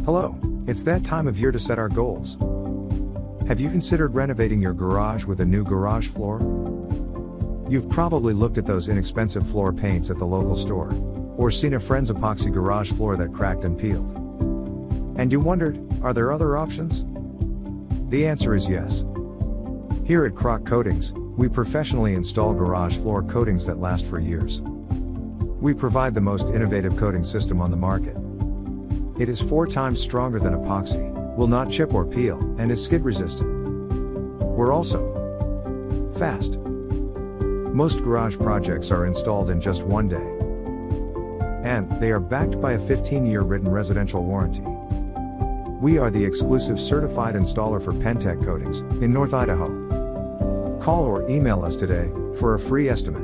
Hello, it's that time of year to set our goals. Have you considered renovating your garage with a new garage floor? You've probably looked at those inexpensive floor paints at the local store, or seen a friend's epoxy garage floor that cracked and peeled. And you wondered, are there other options? The answer is yes. Here at Croc Coatings, we professionally install garage floor coatings that last for years. We provide the most innovative coating system on the market. It is 4 times stronger than epoxy, will not chip or peel, and is skid resistant. We're also fast. Most garage projects are installed in just 1 day. And they are backed by a 15-year written residential warranty. We are the exclusive certified installer for Penntek Coatings in North Idaho. Call or email us today for a free estimate.